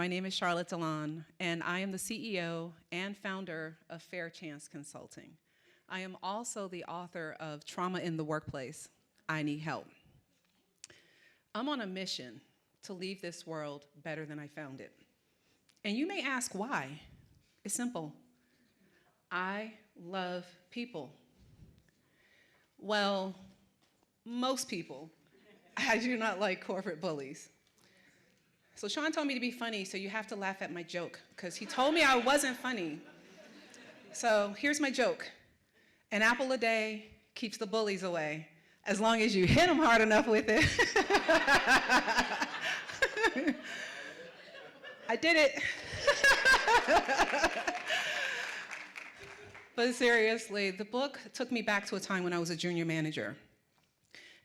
My name is Charlotte Delon, and I am the CEO and founder of Fair Chance Consulting. I am also the author of Trauma in the Workplace, I Need Help. I'm on a mission to leave this world better than I found it. And you may ask why. It's simple. I love people. Well, most people. I do not like corporate bullies. So Sean told me to be funny, so you have to laugh at my joke, because he told me I wasn't funny. So here's my joke. An apple a day keeps the bullies away, as long as you hit them hard enough with it. I did it. But seriously, the book took me back to a time when I was a junior manager.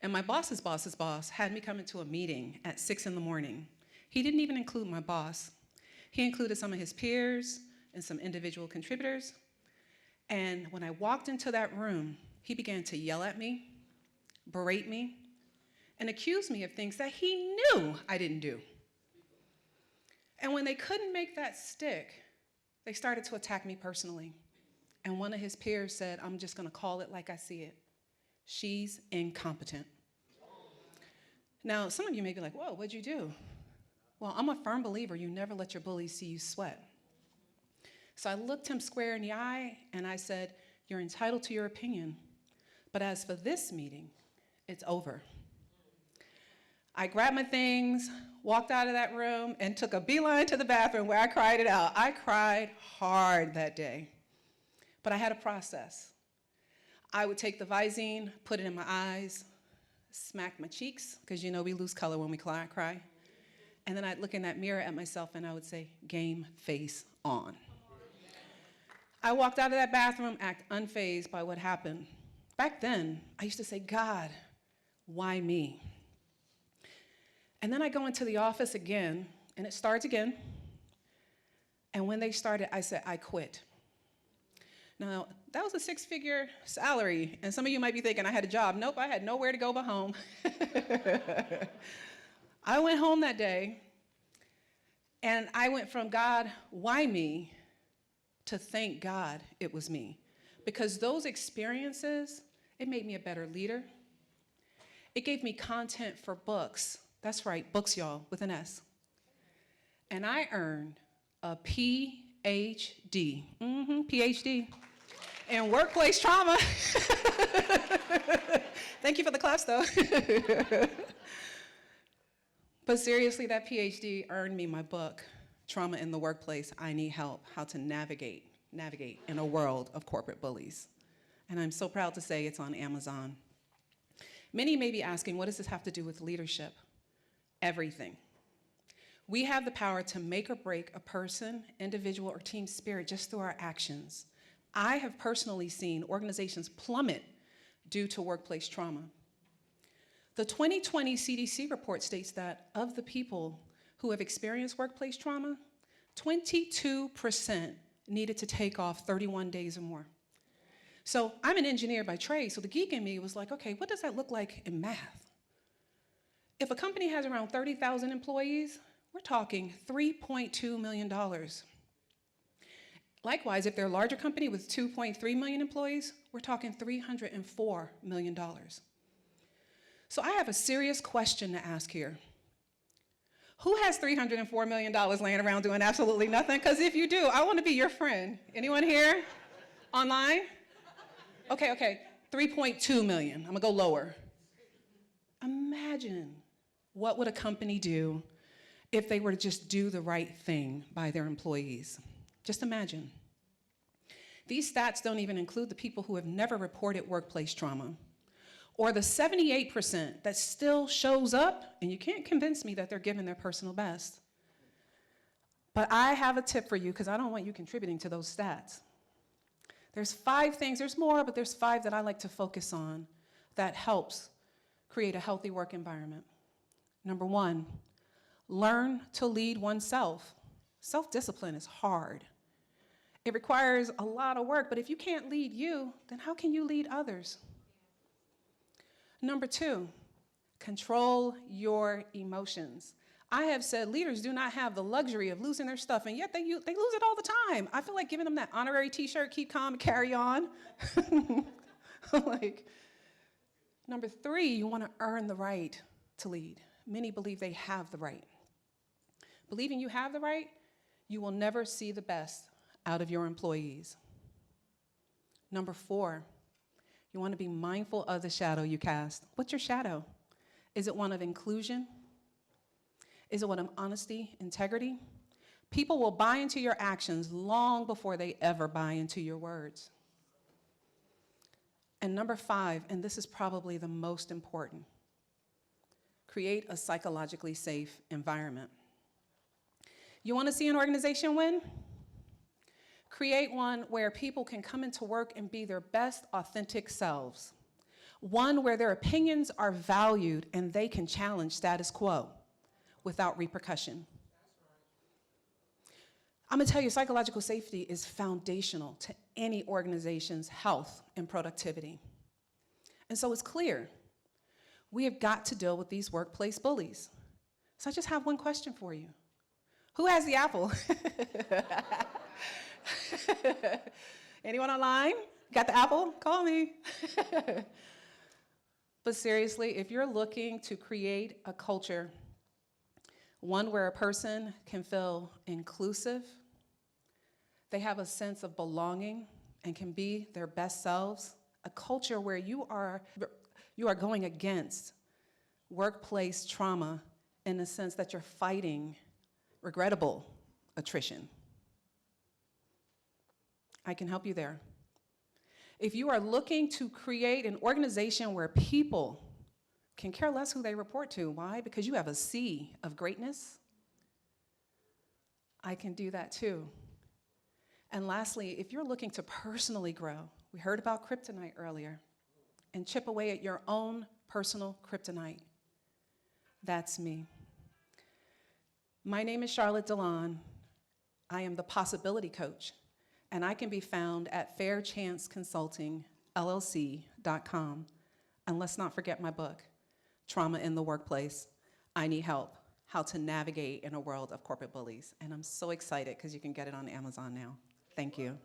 And my boss's boss's boss had me come into a meeting at 6 in the morning. He didn't even include my boss. He included some of his peers and some individual contributors. And when I walked into that room, he began to yell at me, berate me, and accuse me of things that he knew I didn't do. And when they couldn't make that stick, they started to attack me personally. And one of his peers said, I'm just gonna call it like I see it. She's incompetent. Now, some of you may be like, whoa, what'd you do? Well, I'm a firm believer you never let your bullies see you sweat. So I looked him square in the eye and I said, you're entitled to your opinion, but as for this meeting, it's over. I grabbed my things, walked out of that room, and took a beeline to the bathroom where I cried it out. I cried hard that day, but I had a process. I would take the Visine, put it in my eyes, smack my cheeks, because you know we lose color when we cry. And then I'd look in that mirror at myself and I would say, game face on. I walked out of that bathroom, act unfazed by what happened. Back then, I used to say, God, why me? And then I go into the office again, and it starts again. And when they started, I said, I quit. Now, that was a 6-figure salary, and some of you might be thinking I had a job. Nope, I had nowhere to go but home. I went home that day, and I went from God, why me, to thank God it was me. Because those experiences, it made me a better leader. It gave me content for books. That's right, books, y'all, with an S. And I earned a PhD, PhD, in workplace trauma. Thank you for the claps, though. But seriously, that PhD earned me my book, Trauma in the Workplace, I Need Help, How to Navigate in a World of Corporate Bullies. And I'm so proud to say it's on Amazon. Many may be asking, what does this have to do with leadership? Everything. We have the power to make or break a person, individual, or team spirit just through our actions. I have personally seen organizations plummet due to workplace trauma. The 2020 CDC report states that of the people who have experienced workplace trauma, 22% needed to take off 31 days or more. So I'm an engineer by trade, so the geek in me was like, okay, what does that look like in math? If a company has around 30,000 employees, we're talking $3.2 million. Likewise, if they're a larger company with 2.3 million employees, we're talking $304 million. So I have a serious question to ask here. Who has $304 million laying around doing absolutely nothing? Because if you do, I want to be your friend. Anyone here? Online? Okay, 3.2 million. I'm gonna go lower. Imagine what would a company do if they were to just do the right thing by their employees. Just imagine. These stats don't even include the people who have never reported workplace trauma, or the 78% that still shows up, and you can't convince me that they're giving their personal best. But I have a tip for you, because I don't want you contributing to those stats. There's 5 things, there's more, but there's 5 that I like to focus on that helps create a healthy work environment. Number 1, learn to lead oneself. Self-discipline is hard. It requires a lot of work, but if you can't lead you, then how can you lead others? Number 2, control your emotions. I have said leaders do not have the luxury of losing their stuff, and yet they lose it all the time. I feel like giving them that honorary t-shirt, keep calm, carry on. Like, number 3, you want to earn the right to lead. Many believe they have the right. Believing you have the right, you will never see the best out of your employees. Number 4, you want to be mindful of the shadow you cast. What's your shadow? Is it one of inclusion? Is it one of honesty, integrity? People will buy into your actions long before they ever buy into your words. And number 5, and this is probably the most important, create a psychologically safe environment. You want to see an organization win? Create one where people can come into work and be their best authentic selves. One where their opinions are valued and they can challenge status quo without repercussion. I'm gonna tell you, psychological safety is foundational to any organization's health and productivity. And so it's clear, we have got to deal with these workplace bullies. So I just have one question for you. Who has the apple? Anyone online? Got the apple? Call me. But seriously, if you're looking to create a culture, one where a person can feel inclusive, they have a sense of belonging and can be their best selves, a culture where you are going against workplace trauma in the sense that you're fighting regrettable attrition. I can help you there. If you are looking to create an organization where people can care less who they report to, why? Because you have a sea of greatness. I can do that too. And lastly, if you're looking to personally grow, we heard about kryptonite earlier, and chip away at your own personal kryptonite, that's me. My name is Charlotte Delon. I am the possibility coach, and I can be found at fairchanceconsultingllc.com. And let's not forget my book, Trauma in the Workplace, I Need Help, How to Navigate in a World of Corporate Bullies. And I'm so excited because you can get it on Amazon now. Thank you.